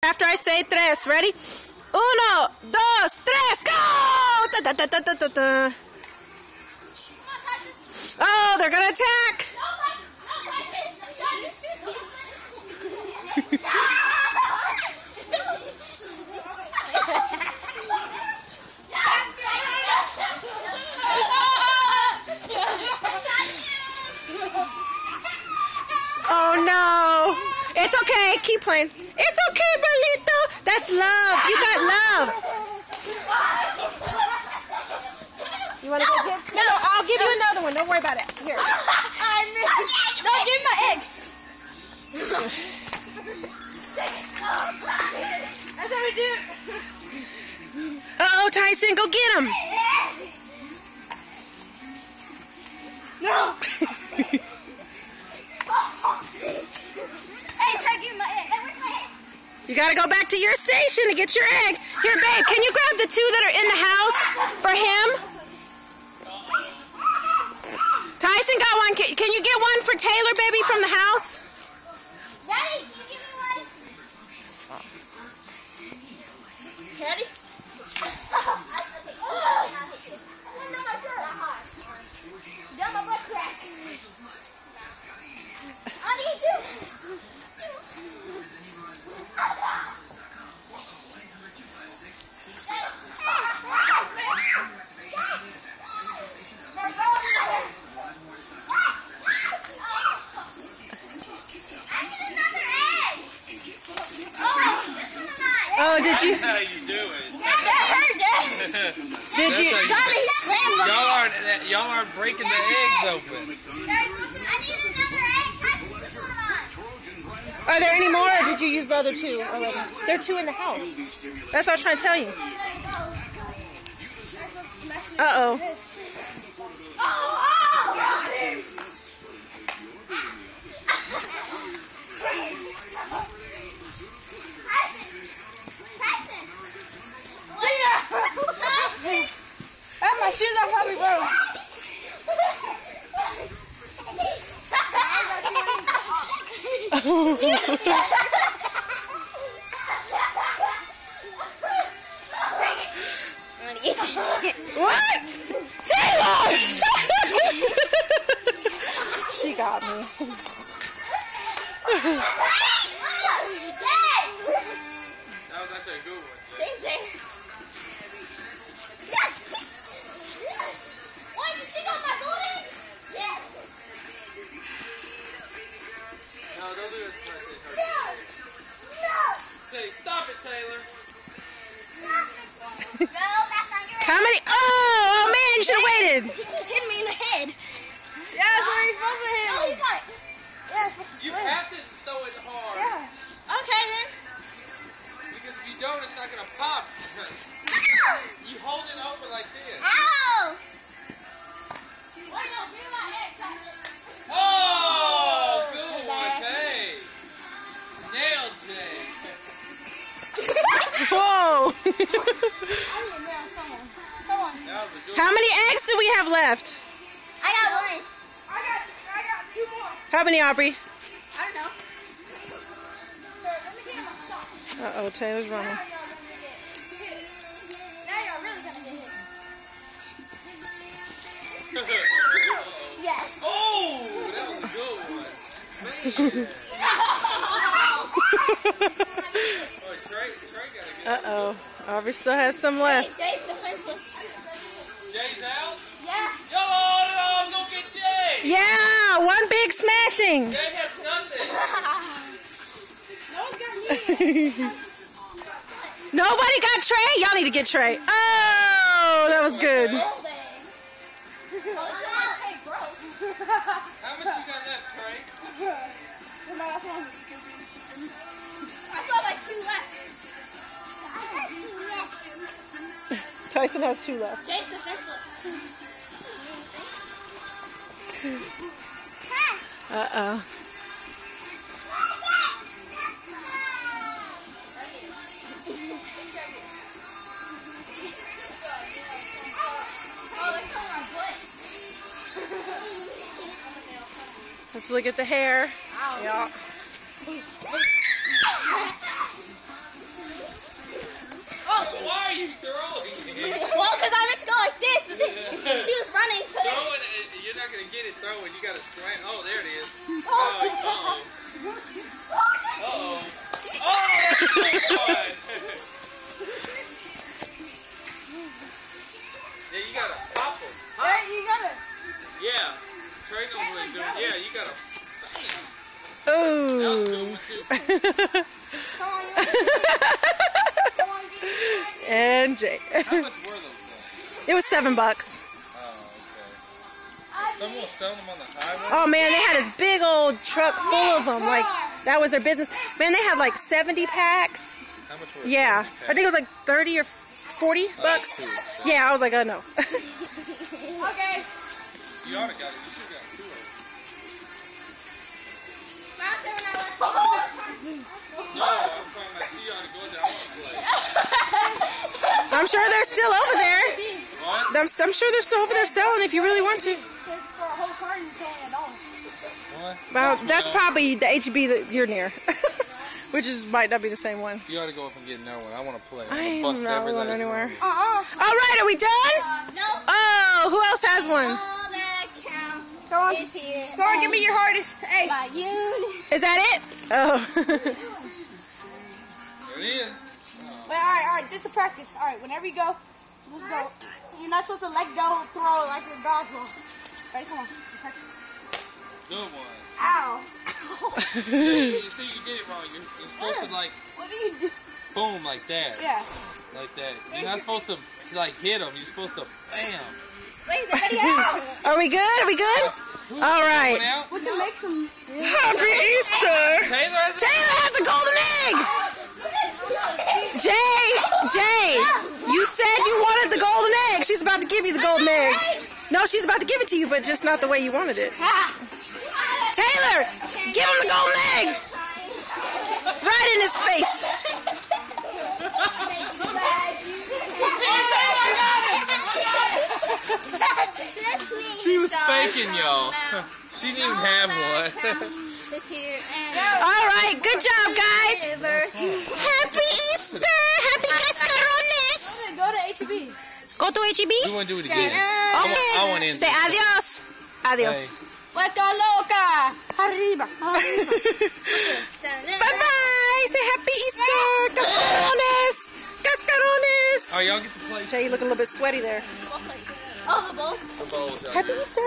After I say tres, ready? Uno, dos, tres, go! Da, da, da, da, da, da, da. Oh, they're gonna attack! Oh no! It's okay, keep playing. It's okay, Balito. That's love. You got love. You want to go get? No, I'll give you another one. Don't worry about it. Here. No, give me my egg. That's how we do it. Uh-oh, Tyson, go get him. No. Hey, try giving my egg. Hey, where's my egg? You got to go back to your station to get your egg. Here, babe, can you grab the two that are in the house for him? Tyson got one. Can you get one for Taylor, baby, from the house? Daddy, can you give me one? Ready? Down my butt crack. I need you. Oh, did you? How you doing? That hurt, Dad. Did you? Golly, he slammed Y'all aren't breaking the eggs open. I need another egg. Are there any more, or did you use the other two already? There are two in the house. That's what I was trying to tell you. Uh-oh. My shoes are probably broke. What? Taylor! She got me. That was actually a good one. Thank you. Why did she got my golden? Yes. No, don't do it. No. Say, stop it, Taylor. No, that's not your How many? Oh man, you should have waited. He just hit me in the head. Yeah, that's where he's supposed to hit. Oh, he's like, yeah, You have to throw it hard. yeah. Okay, then. Because if you don't, it's not going to pop. You hold it open like this. Ow! Wait, no, give me my egg, Tyson. Oh, good one, Tay. Nailed Jay. Whoa! I need a nail someone. Come on. That was a good How many eggs do we have left? I got one. I got two more. How many, Aubrey? I don't know. Here, let me get my socks. Uh-oh, Taylor's running. Now y'all gonna get hit. Now y'all really gonna get hit. Yes. Oh, that was a good one. Man. Oh, Trey got a good one. Uh-oh, Aubrey still has some Hey, left. Jay's defenseless. Jay's out? Yeah. Yo, go get Jay. Yeah, one big smashing. Jay has nothing. No one's got me. Nobody got Trey? Y'all need to get Trey. Oh, that was good. Well, this is my Trey broke. How much you got left, Trey? I still have like two left. I got two left. Tyson has two left. Jay's defenseless. Uh-oh. Let's look at the hair. Yeah. to slant. Oh, there it is. Oh, uh-oh. Oh, that's a good one. Yeah, you gotta pop them. Hey, you gotta. Yeah. Trey knows what he's doing. Yeah, you gotta. Bam. Ooh. That was a good one, too. Come on, come on, get it. And Jay. How much were those things? It was $7. Oh, okay. Someone was selling them on the highway? Oh man, they had this big old truck full of them. Like, that was their business. Man, they had like 70 packs. How much were Yeah. 70 I think it was like 30 or 40 bucks. cool. Yeah, I was like, oh no. Okay. You ought to got it. You should have got 2 of them. No, I'm talking about you ought to go there. I want to play. I'm sure they're still over there. What? I'm sure they're still over there selling if you really want to. For a whole carton, you can't at all. What? Well, that's probably the HEB that you're near. Which might not be the same one. You ought to go up and get another one. I want to play. I I'm am not going anywhere. Uh-uh. All right, are we done? No. Oh, who else has one? All that counts Go on. is here. Go on, give me your hardest. Hey. By you. Is that it? Oh. There it is. Wait, all right. This is practice. All right, whenever you go, let's go. You're not supposed to let go, throw it like a dodgeball. Ready? Come on. Practice. Good one. Ow. You see, you did it wrong. You're supposed to, like, What do you do? boom, like that. Yeah. Like that. You're not supposed to, like, hit them. You're supposed to bam. Wait, everybody out. Are we good? Are we good? All right. One out. We can make some. Happy Easter. Taylor has a... Taylor has a golden egg. Jay, you said you wanted the golden egg. She's about to give you the golden egg. No, she's about to give it to you, but just not the way you wanted it. Taylor, give him the golden egg. Right in his face. She was faking y'all. She didn't even have one. This here and All right, good job, guys. Happy Easter. Happy cascarones. Go to HEB. Go to HEB? We want to do it again. Okay. I want in. Say adios. Adios. Let's go, loca. Arriba. Bye-bye. Say happy Easter. Cascarones. Cascarones. Oh, y'all get to play. Jay, you look a little bit sweaty there. all the balls. The bowls out Happy there. Easter.